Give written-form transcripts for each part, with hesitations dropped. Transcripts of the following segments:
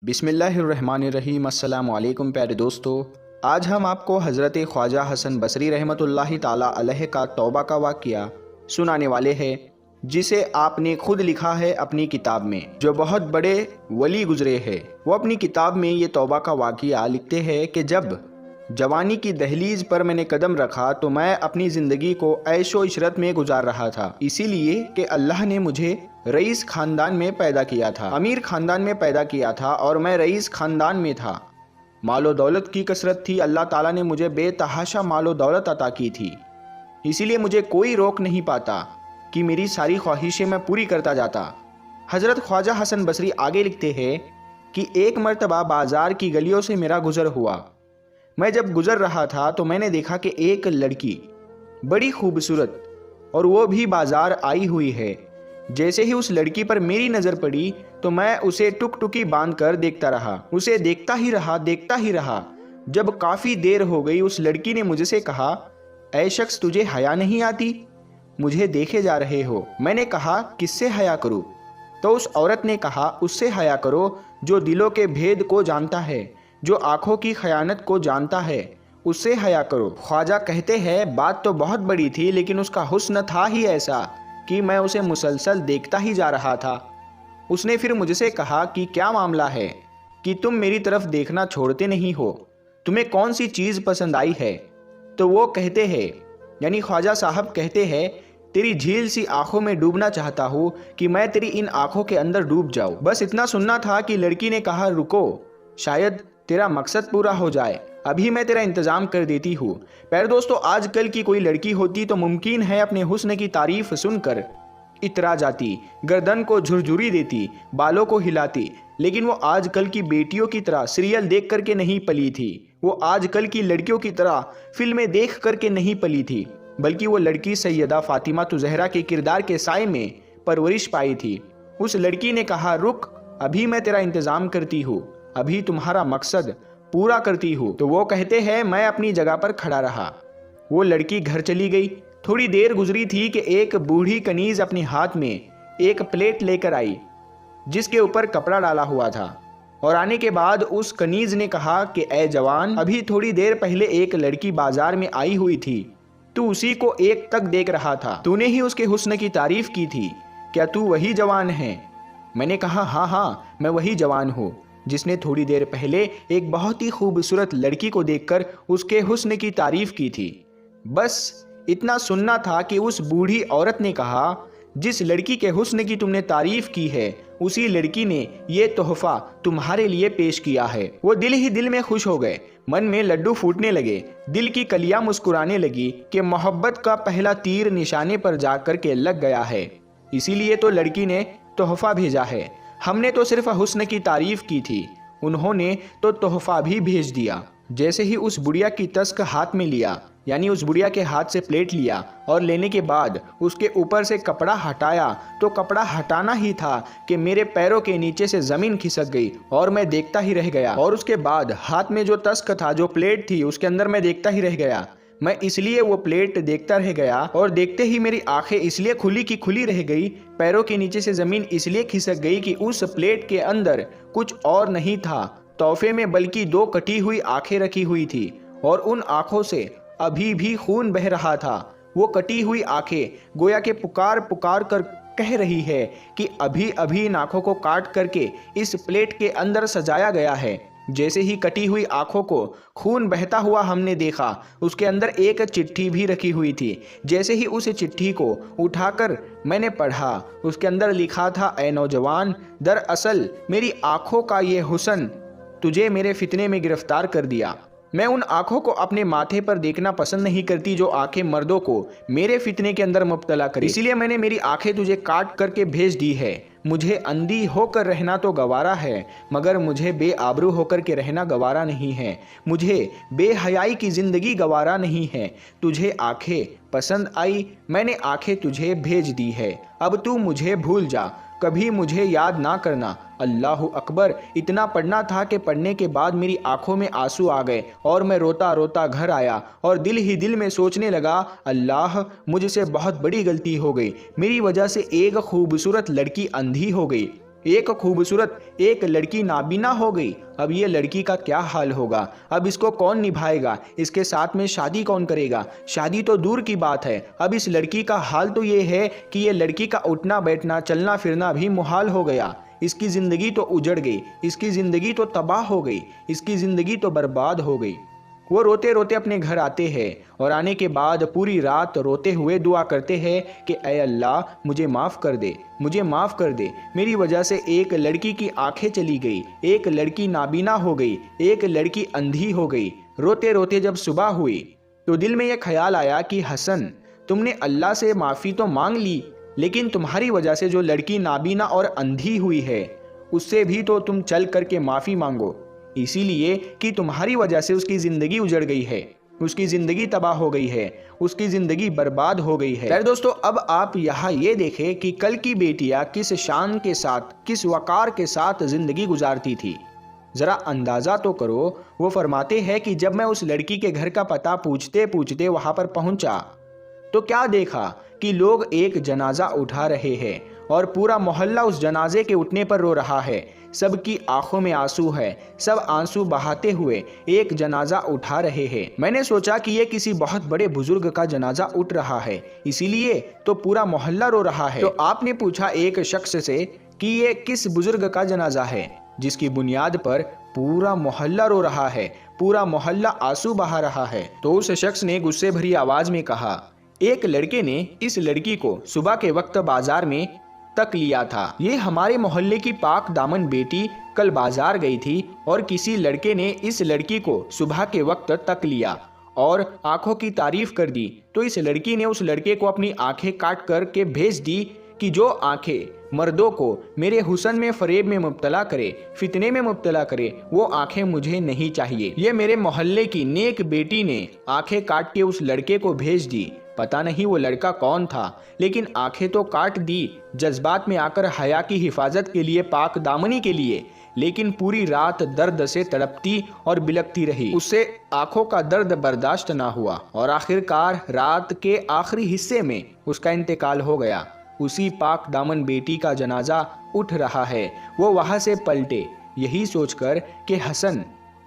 बिस्मिल्लाहिर्रहमानिर्रहीम। अस्सलामु अलैकुम प्यारे दोस्तों, आज हम आपको हज़रत ख्वाजा हसन बसरी रहमतुल्लाहि ताला अलैह का तौबा का वाक़या सुनाने वाले हैं, जिसे आपने खुद लिखा है अपनी किताब में। जो बहुत बड़े वली गुजरे हैं, वो अपनी किताब में ये तौबा का वाक़या लिखते हैं कि जब जवानी की दहलीज पर मैंने कदम रखा तो मैं अपनी ज़िंदगी को ऐशो इशरत में गुजार रहा था, इसीलिए कि अल्लाह ने मुझे रईस ख़ानदान में पैदा किया था, अमीर ख़ानदान में पैदा किया था और मैं रईस ख़ानदान में था। मालो दौलत की कसरत थी, अल्लाह ताला ने मुझे बेतहाशा मालो दौलत अता की थी, इसीलिए मुझे कोई रोक नहीं पाता कि मेरी सारी ख्वाहिशें मैं पूरी करता जाता। हज़रत ख्वाजा हसन बसरी आगे लिखते हैं कि एक मर्तबा बाज़ार की गलियों से मेरा गुज़र हुआ। मैं जब गुज़र रहा था तो मैंने देखा कि एक लड़की बड़ी खूबसूरत और वो भी बाज़ार आई हुई है। जैसे ही उस लड़की पर मेरी नज़र पड़ी तो मैं उसे टुकटुकी बांध कर देखता रहा, उसे देखता ही रहा। जब काफ़ी देर हो गई, उस लड़की ने मुझसे कहा, ऐ शख्स, तुझे हया नहीं आती? मुझे देखे जा रहे हो। मैंने कहा, किससे हया करूँ? तो उस औरत ने कहा, उससे हया करो जो दिलों के भेद को जानता है, जो आँखों की खयानत को जानता है, उससे हया करो। ख्वाजा कहते हैं, बात तो बहुत बड़ी थी, लेकिन उसका हुस्न था ही ऐसा कि मैं उसे मुसलसल देखता ही जा रहा था। उसने फिर मुझसे कहा कि क्या मामला है कि तुम मेरी तरफ देखना छोड़ते नहीं हो, तुम्हें कौन सी चीज़ पसंद आई है? तो वो कहते हैं, यानी ख्वाजा साहब कहते हैं, तेरी झील सी आंखों में डूबना चाहता हूँ कि मैं तेरी इन आंखों के अंदर डूब जाऊँ। बस इतना सुनना था कि लड़की ने कहा, रुको, शायद तेरा मकसद पूरा हो जाए, अभी मैं तेरा इंतज़ाम कर देती हूँ। प्यारे दोस्तों, आजकल की कोई लड़की होती तो मुमकिन है अपने हुस्न की तारीफ सुनकर इतरा जाती, गर्दन को झुरझुरी देती, बालों को हिलाती, लेकिन वो आजकल की बेटियों की तरह सीरियल देख करके नहीं पली थी, वो आजकल की लड़कियों की तरह फिल्में देख करके नहीं पली थी, बल्कि वो लड़की सैयदा फातिमा ज़हरा के किरदार के साए में परवरिश पाई थी। उस लड़की ने कहा, रुक, अभी मैं तेरा इंतज़ाम करती हूँ, अभी तुम्हारा मकसद पूरा करती हूँ। तो वो कहते हैं, मैं अपनी जगह पर खड़ा रहा। वो लड़की घर चली गई। थोड़ी देर गुजरी थी कि एक बूढ़ी कनीज अपने हाथ में एक प्लेट लेकर आई, जिसके ऊपर कपड़ा डाला हुआ था, और आने के बाद उस कनीज ने कहा कि ए जवान, अभी थोड़ी देर पहले एक लड़की बाजार में आई हुई थी, तू उसी को एक तक देख रहा था, तूने ही उसके हुस्न की तारीफ की थी, क्या तू वही जवान है? मैंने कहा, हाँ, मैं वही जवान हूँ जिसने थोड़ी देर पहले एक बहुत ही खूबसूरत लड़की को देखकर उसके हुस्न की तारीफ की थी। बस इतना सुनना था कि उस बूढ़ी औरत ने कहा, जिस लड़की के हुस्न की तुमने तारीफ की है, उसी लड़की ने ये तोहफा तुम्हारे लिए पेश किया है। वो दिल ही दिल में खुश हो गए, मन में लड्डू फूटने लगे, दिल की कलियां मुस्कुराने लगी कि मोहब्बत का पहला तीर निशाने पर जाकर के लग गया है, इसीलिए तो लड़की ने तोहफा भेजा है। हमने तो सिर्फ हुस्न की तारीफ की थी, उन्होंने तो तोहफा भी भेज दिया। जैसे ही उस बुढ़िया की तस्क हाथ में लिया, यानी उस बुढ़िया के हाथ से प्लेट लिया और लेने के बाद उसके ऊपर से कपड़ा हटाया, तो कपड़ा हटाना ही था कि मेरे पैरों के नीचे से ज़मीन खिसक गई और मैं देखता ही रह गया। और उसके बाद हाथ में जो तस्क था, जो प्लेट थी, उसके अंदर मैं देखता ही रह गया। मैं इसलिए वो प्लेट देखता रह गया और देखते ही मेरी आंखें इसलिए खुली की खुली रह गई, पैरों के नीचे से ज़मीन इसलिए खिसक गई कि उस प्लेट के अंदर कुछ और नहीं था तोहफे में, बल्कि दो कटी हुई आंखें रखी हुई थी, और उन आंखों से अभी भी खून बह रहा था। वो कटी हुई आंखें गोया के पुकार पुकार कर कह रही है कि अभी अभी इन आंखों को काट करके इस प्लेट के अंदर सजाया गया है। जैसे ही कटी हुई आंखों को खून बहता हुआ हमने देखा, उसके अंदर एक चिट्ठी भी रखी हुई थी। जैसे ही उस चिट्ठी को उठाकर मैंने पढ़ा, उसके अंदर लिखा था, ऐ नौजवान, दरअसल मेरी आंखों का ये हुस्न तुझे मेरे फितने में गिरफ्तार कर दिया। मैं उन आंखों को अपने माथे पर देखना पसंद नहीं करती जो आंखें मर्दों को मेरे फितने के अंदर मुब्तला करे, इसीलिए मैंने मेरी आंखें तुझे काट करके भेज दी है। मुझे अंधी होकर रहना तो गवारा है, मगर मुझे बेआबरू होकर के रहना गवारा नहीं है, मुझे बेहयाई की ज़िंदगी गवारा नहीं है। तुझे आंखें पसंद आई, मैंने आंखें तुझे भेज दी है, अब तू मुझे भूल जा, कभी मुझे याद ना करना। अल्लाह अकबर। इतना पढ़ना था कि पढ़ने के बाद मेरी आंखों में आंसू आ गए और मैं रोता रोता घर आया और दिल ही दिल में सोचने लगा, अल्लाह, मुझसे बहुत बड़ी गलती हो गई, मेरी वजह से एक खूबसूरत लड़की अंधी हो गई। एक खूबसूरत एक लड़की नाबीना हो गई। अब ये लड़की का क्या हाल होगा? अब इसको कौन निभाएगा? इसके साथ में शादी कौन करेगा? शादी तो दूर की बात है, अब इस लड़की का हाल तो ये है कि ये लड़की का उठना बैठना चलना फिरना भी मुहाल हो गया। इसकी ज़िंदगी तो उजड़ गई, इसकी ज़िंदगी तो तबाह हो गई, इसकी ज़िंदगी तो बर्बाद हो गई। वो रोते रोते अपने घर आते हैं और आने के बाद पूरी रात रोते हुए दुआ करते हैं कि ऐ अल्लाह मुझे माफ़ कर दे, मुझे माफ़ कर दे। मेरी वजह से एक लड़की की आंखें चली गई, एक लड़की नाबीना हो गई, एक लड़की अंधी हो गई। रोते रोते जब सुबह हुई तो दिल में यह ख्याल आया कि हसन, तुमने अल्लाह से माफ़ी तो मांग ली, लेकिन तुम्हारी वजह से जो लड़की नाबीना और अंधी हुई है उससे भी तो तुम चल करके माफ़ी मांगो, इसीलिए कि तुम्हारी वजह से उसकी ज़िंदगी उजड़ गई है, उसकी ज़िंदगी तबाह हो गई है, उसकी ज़िंदगी बर्बाद हो गई है। दोस्तों, अब आप यहाँ ये देखें कि कल की बेटियाँ किस शान के साथ, किस वक़ार के साथ ज़िंदगी गुजारती थी। ज़रा अंदाज़ा तो करो। वो फरमाते हैं कि जब मैं उस लड़की के घर का पता पूछते पूछते वहाँ पर पहुँचा तो क्या देखा कि लोग एक जनाजा उठा रहे हैं और पूरा मोहल्ला उस जनाजे के उठने पर रो रहा है। सबकी आंखों में आंसू है, सब आंसू बहाते हुए एक जनाजा उठा रहे हैं। मैंने सोचा कि ये किसी बहुत बड़े बुजुर्ग का जनाजा उठ रहा है, इसीलिए तो पूरा मोहल्ला रो रहा है। तो आपने पूछा एक शख्स से कि ये किस बुजुर्ग का जनाजा है जिसकी बुनियाद पर पूरा मोहल्ला रो रहा है, पूरा मोहल्ला आंसू बहा रहा है। तो उस शख्स ने गुस्से भरी आवाज में कहा, एक लड़के ने इस लड़की को सुबह के वक्त बाजार में तक लिया था। ये हमारे मोहल्ले की पाक दामन बेटी कल बाजार गई थी और किसी लड़के ने इस लड़की को सुबह के वक्त तक लिया और आंखों की तारीफ कर दी। तो इस लड़की ने उस लड़के को अपनी आंखें काट कर के भेज दी कि जो आंखें मर्दों को मेरे हुस्न में फरेब में मुब्तला करे, फितने में मुब्तला करे, वो आंखें मुझे नहीं चाहिए। ये मेरे मोहल्ले की नेक बेटी ने आंखें काट के उस लड़के को भेज दी। पता नहीं वो लड़का कौन था, लेकिन आंखें तो काट दी जज्बात में आकर, हया की हिफाजत के लिए, पाक दामनी के लिए। लेकिन पूरी रात दर्द से तड़पती और बिलखती रही, उससे आंखों का दर्द बर्दाश्त ना हुआ और आखिरकार रात के आखिरी हिस्से में उसका इंतकाल हो गया। उसी पाक दामन बेटी का जनाजा उठ रहा है। वो वहां से पलटे यही सोचकर कि हसन,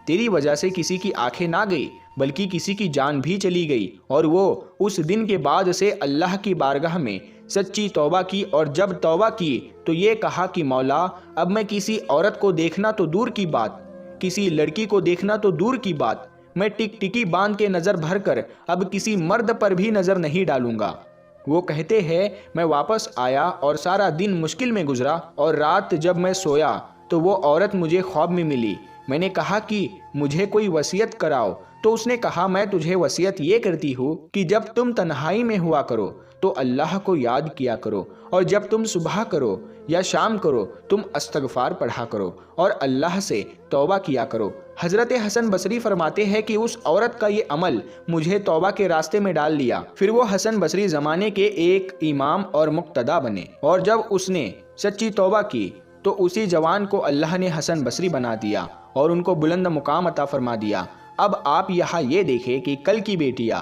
तेरी वजह से किसी की आंखें ना गई बल्कि किसी की जान भी चली गई। और वो उस दिन के बाद से अल्लाह की बारगाह में सच्ची तौबा की और जब तौबा की तो ये कहा कि मौला, अब मैं किसी औरत को देखना तो दूर की बात, किसी लड़की को देखना तो दूर की बात, मैं टिकटिकी बांध के नज़र भर कर अब किसी मर्द पर भी नज़र नहीं डालूंगा। वो कहते हैं, मैं वापस आया और सारा दिन मुश्किल में गुजरा और रात जब मैं सोया तो वो औरत मुझे ख्वाब में मिली। मैंने कहा कि मुझे कोई वसीयत कराओ, तो उसने कहा, मैं तुझे वसीयत ये करती हूँ कि जब तुम तन्हाई में हुआ करो तो अल्लाह को याद किया करो और जब तुम सुबह करो या शाम करो तुम अस्तगफार पढ़ा करो और अल्लाह से तौबा किया करो। हज़रत हसन बसरी फरमाते हैं कि उस औरत का ये अमल मुझे तौबा के रास्ते में डाल लिया। फिर वो हसन बसरी ज़माने के एक इमाम और मुक्तदा बने और जब उसने सच्ची तौबा की तो उसी जवान को अल्लाह ने हसन बसरी बना दिया और उनको बुलंद मुकाम अता फरमा दिया। अब आप यहाँ ये देखें कि कल की बेटियाँ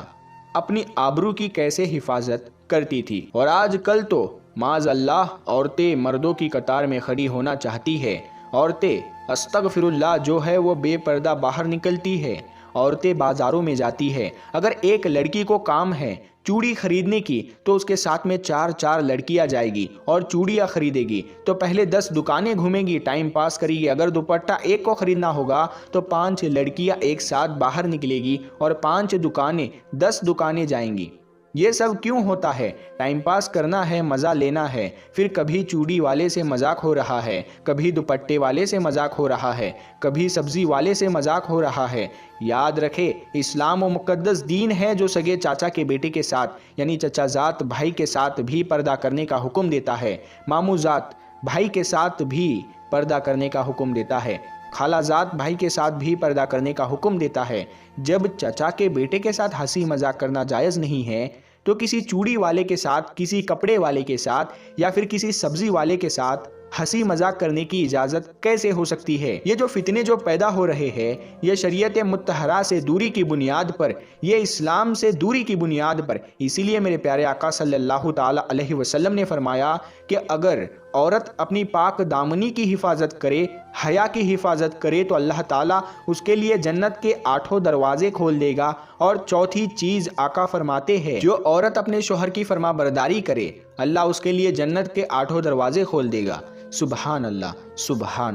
अपनी आबरू की कैसे हिफाजत करती थी और आज कल तो माज़ अल्लाह औरतें मर्दों की कतार में खड़ी होना चाहती है। औरतें अस्तगफिरुल्लाह जो है वो बेपर्दा बाहर निकलती है, औरतें बाज़ारों में जाती है। अगर एक लड़की को काम है चूड़ी खरीदने की तो उसके साथ में 4 लड़कियां जाएगी और चूड़ियां खरीदेगी तो पहले 10 दुकानें घूमेंगी, टाइम पास करेगी। अगर दुपट्टा एक को खरीदना होगा तो 5 लड़कियां एक साथ बाहर निकलेगी और 5 दुकानें 10 दुकानें जाएंगी। ये सब क्यों होता है? टाइम पास करना है, मज़ा लेना है। फिर कभी चूड़ी वाले से मजाक हो रहा है, कभी दुपट्टे वाले से मजाक हो रहा है, कभी सब्जी वाले से मजाक हो रहा है। याद रखे, इस्लाम वो मुक़द्दस दीन है जो सगे चाचा के बेटे के साथ यानी चचाजात भाई के साथ भी पर्दा करने का हुक्म देता है, मामूजात भाई के साथ भी पर्दा करने का हुक्म देता है, खालाजात भाई के साथ भी पर्दा करने का हुक्म देता है। जब चचा के बेटे के साथ हंसी मजाक करना जायज़ नहीं है तो किसी चूड़ी वाले के साथ, किसी कपड़े वाले के साथ या फिर किसी सब्जी वाले के साथ हंसी मजाक करने की इजाज़त कैसे हो सकती है? ये जो फितने जो पैदा हो रहे हैं ये शरीयत मुत्तहरा से दूरी की बुनियाद पर, ये इस्लाम से दूरी की बुनियाद पर। इसीलिए मेरे प्यारे आका सल्लल्लाहु ताला अलैहि वसल्लम ने फरमाया कि अगर औरत अपनी पाक दामनी की हिफाजत करे, हया की हिफाजत करे तो अल्लाह ताला उसके लिए जन्नत के 8 दरवाजे खोल देगा। और चौथी चीज़ आका फरमाते हैं, जो औरत अपने शोहर की फरमाबरदारी करे, अल्लाह उसके लिए जन्नत के 8 दरवाजे खोल देगा। सुबहान अल्लाह, सुबहान।